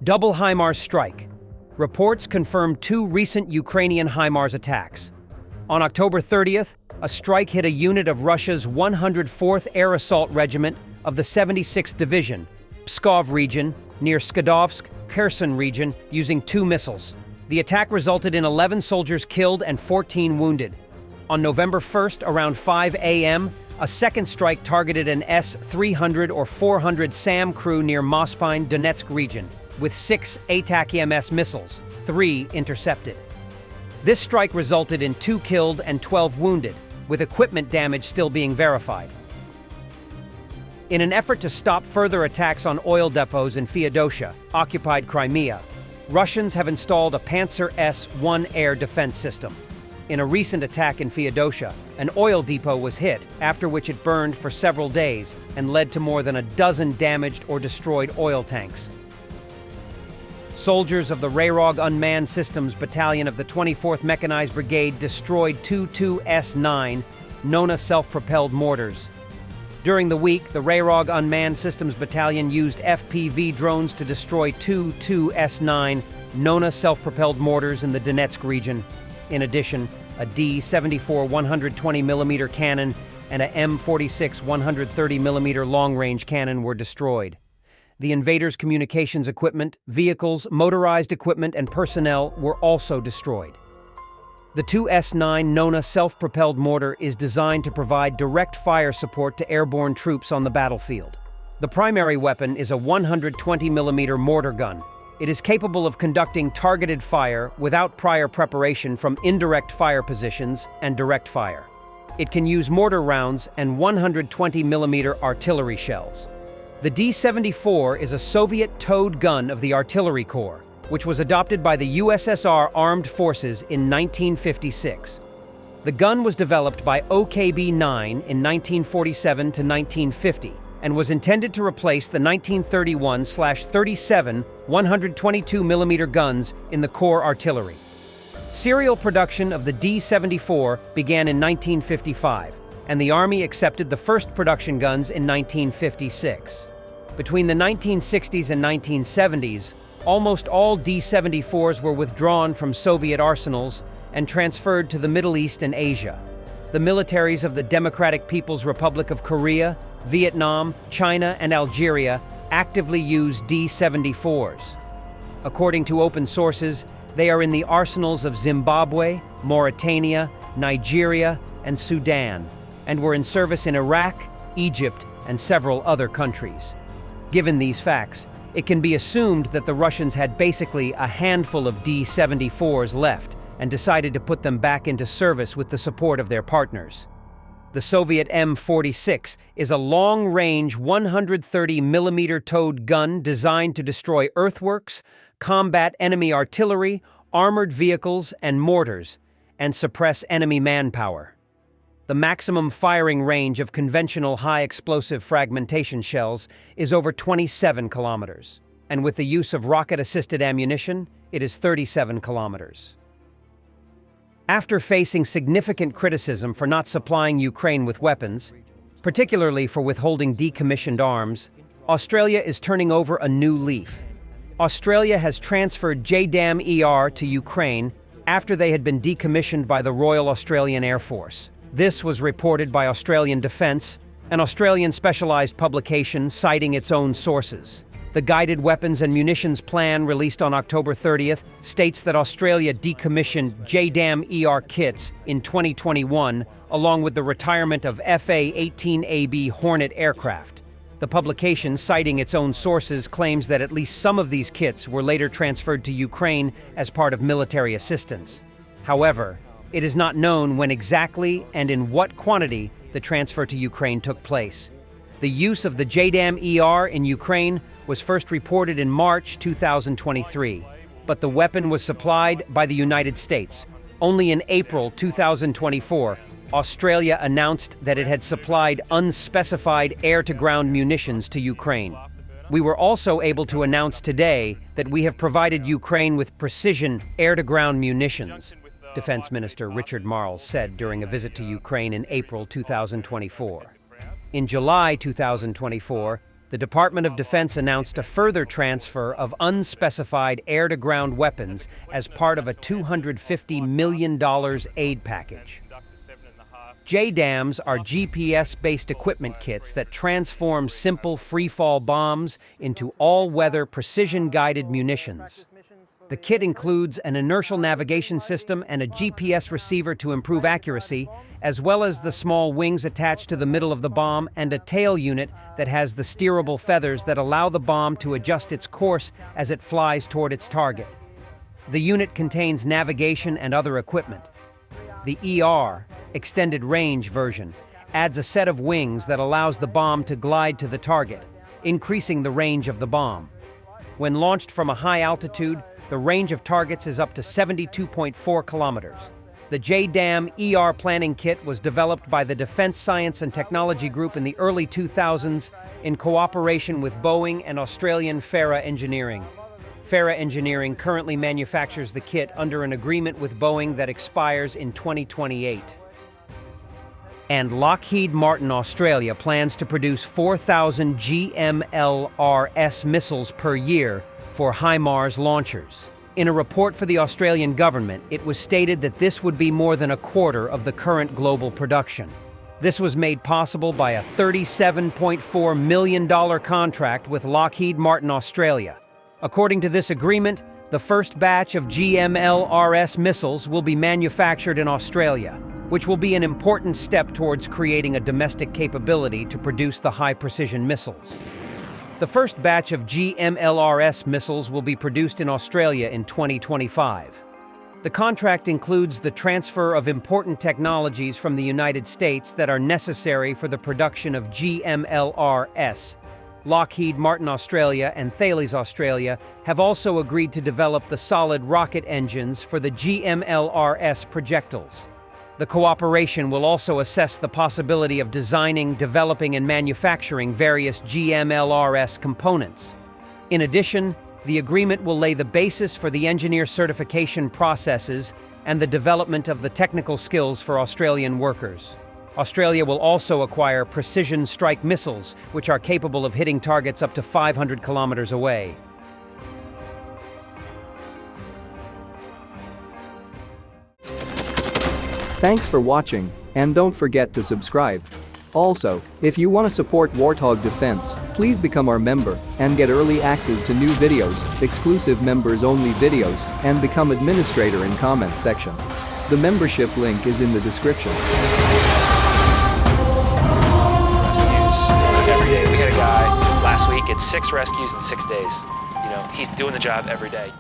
Double Himars strike. Reports confirm two recent Ukrainian Himars attacks. On October 30th, a strike hit a unit of Russia's 104th Air Assault Regiment of the 76th Division, Pskov region, near Skadovsk, Kherson region, using two missiles. The attack resulted in 11 soldiers killed and 14 wounded. On November 1st, around 5 a.m., a second strike targeted an S-300 or 400 SAM crew near Mospine, Donetsk region, with 6 ATAK-EMS missiles, 3 intercepted. This strike resulted in 2 killed and 12 wounded, with equipment damage still being verified. In an effort to stop further attacks on oil depots in Feodosia, occupied Crimea, Russians have installed a Pantsir-S air defense system. In a recent attack in Feodosia, an oil depot was hit, after which it burned for several days and led to more than a dozen damaged or destroyed oil tanks. Soldiers of the Warthog Unmanned Systems Battalion of the 24th Mechanized Brigade destroyed two S-9 Nona self-propelled mortars. During the week, the Warthog Unmanned Systems Battalion used FPV drones to destroy two S-9 Nona self-propelled mortars in the Donetsk region. In addition, a D-74 120mm cannon and a M46 130mm long-range cannon were destroyed. The invaders' communications equipment, vehicles, motorized equipment, and personnel were also destroyed. The 2 S-9 Nona self-propelled mortar is designed to provide direct fire support to airborne troops on the battlefield. The primary weapon is a 120mm mortar gun. It is capable of conducting targeted fire without prior preparation from indirect fire positions and direct fire. It can use mortar rounds and 120mm artillery shells. The D-74 is a Soviet towed gun of the Artillery Corps, which was adopted by the USSR Armed Forces in 1956. The gun was developed by OKB-9 in 1947 to 1950 and was intended to replace the 1931/37 122mm guns in the Corps artillery. Serial production of the D-74 began in 1955, and the Army accepted the first production guns in 1956. Between the 1960s and 1970s, almost all D-74s were withdrawn from Soviet arsenals and transferred to the Middle East and Asia. The militaries of the Democratic People's Republic of Korea, Vietnam, China, and Algeria actively use D-74s. According to open sources, they are in the arsenals of Zimbabwe, Mauritania, Nigeria, and Sudan, and were in service in Iraq, Egypt, and several other countries. Given these facts, it can be assumed that the Russians had basically a handful of D-74s left and decided to put them back into service with the support of their partners. The Soviet M46 is a long-range 130mm towed gun designed to destroy earthworks, combat enemy artillery, armored vehicles, and mortars, and suppress enemy manpower. The maximum firing range of conventional high-explosive fragmentation shells is over 27 kilometers, and with the use of rocket-assisted ammunition, it is 37 kilometers. After facing significant criticism for not supplying Ukraine with weapons, particularly for withholding decommissioned arms, Australia is turning over a new leaf. Australia has transferred JDAM-ER to Ukraine after they had been decommissioned by the Royal Australian Air Force. This was reported by Australian Defense, an Australian specialized publication citing its own sources. The Guided Weapons and Munitions Plan, released on October 30th, states that Australia decommissioned JDAM-ER kits in 2021, along with the retirement of FA-18AB Hornet aircraft. The publication, citing its own sources, claims that at least some of these kits were later transferred to Ukraine as part of military assistance. However, it is not known when exactly and in what quantity the transfer to Ukraine took place. The use of the JDAM-ER in Ukraine was first reported in March 2023, but the weapon was supplied by the United States. Only in April 2024, Australia announced that it had supplied unspecified air-to-ground munitions to Ukraine. We were also able to announce today that we have provided Ukraine with precision air-to-ground munitions, Defense Minister Richard Marles said during a visit to Ukraine in April 2024. In July 2024, the the Department of Defense announced a further transfer of unspecified air-to-ground weapons as part of a $250 million aid package. JDAMs are GPS-based equipment kits that transform simple free-fall bombs into all-weather precision-guided munitions. The kit includes an inertial navigation system and a GPS receiver to improve accuracy, as well as the small wings attached to the middle of the bomb and a tail unit that has the steerable feathers that allow the bomb to adjust its course as it flies toward its target. The unit contains navigation and other equipment. The ER, extended range version, adds a set of wings that allows the bomb to glide to the target, increasing the range of the bomb. When launched from a high altitude, the range of targets is up to 72.4 kilometers. The JDAM-ER planning kit was developed by the Defense Science and Technology Group in the early 2000s in cooperation with Boeing and Australian Farah Engineering. Farah Engineering currently manufactures the kit under an agreement with Boeing that expires in 2028. And Lockheed Martin Australia plans to produce 4,000 GMLRS missiles per year for Himars launchers. In a report for the Australian government, it was stated that this would be more than a quarter of the current global production. This was made possible by a $37.4 million contract with Lockheed Martin Australia. According to this agreement, the first batch of GMLRS missiles will be manufactured in Australia, which will be an important step towards creating a domestic capability to produce the high-precision missiles. The first batch of GMLRS missiles will be produced in Australia in 2025. The contract includes the transfer of important technologies from the United States that are necessary for the production of GMLRS. Lockheed Martin Australia and Thales Australia have also agreed to develop the solid rocket engines for the GMLRS projectiles. The cooperation will also assess the possibility of designing, developing, and manufacturing various GMLRS components. In addition, the agreement will lay the basis for the engineer certification processes and the development of the technical skills for Australian workers. Australia will also acquire precision strike missiles, which are capable of hitting targets up to 500 kilometers away. Thanks for watching, and don't forget to subscribe. Also, if you want to support Warthog Defense, please become our member and get early access to new videos, exclusive members-only videos, and become administrator in comment section. The membership link is in the description. Every day. We had a guy last week, it's 6 rescues in 6 days. You know, he's doing the job every day.